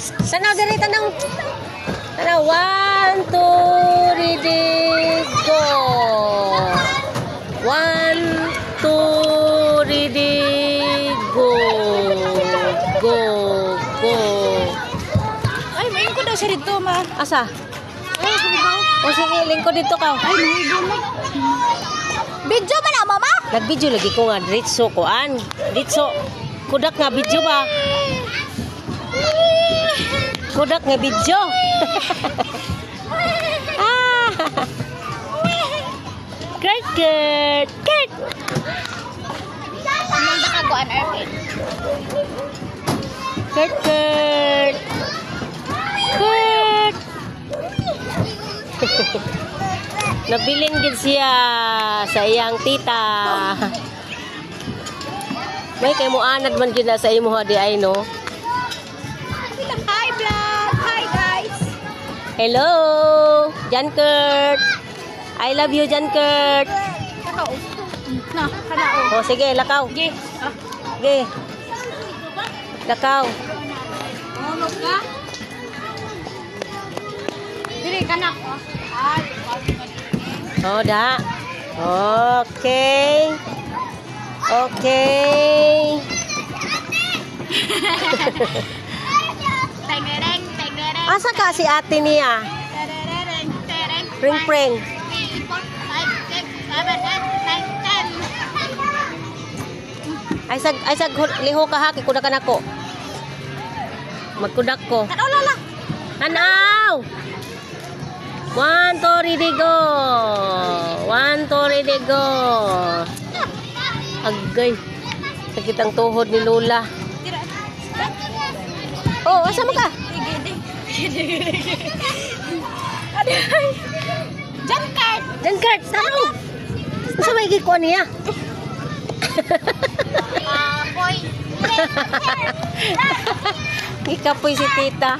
Sana diri tanang. Tanaw 1 2 ready go. 1 2 ready go. Go go. Ay, main ko daw siya dito, ma. Asa? Ay, sumigaw. O sige, lingkod dito ka. Ay, mahigo mo. Video ba na, mama? Nag-video lagi ko nga diretso koan. Diretso. Kudak nga video ba? Kudak nga video. Ah. Great good. Good. Nang nakaguan, Arvin. Good good. Good. Nabilin gid siya sa iyang tita. May kay mo anad man gid na sa imo di ay no. Hi, vlog. Hi, guys. Hello, Jan Kurt. I love you, Jan Kurt. Kanao. Na, kanao. O sige, lakaw. Ge. Sige. Lakaw. Ano ka? Dili kana ko. Ay, O da. Okay. Okay. Tengereng, tengereng. Asa ka si ate niya? Terereng, tereng. Pring pring. 3, 4, 5, 6, 7, 8, 9, 10. Ay sag liho ka ha kuda ka nako. Magkudak ko. Tanaw lala. Tanaw. 1 2 ready go. 1 2 ready go. Agay. Sakit ang tuhod ni Lola. Oh, asa mo ka? Aday. Jump card. Jan Kurt, tanaw. Asa may giko niya? Boy. Ikapoy si tita.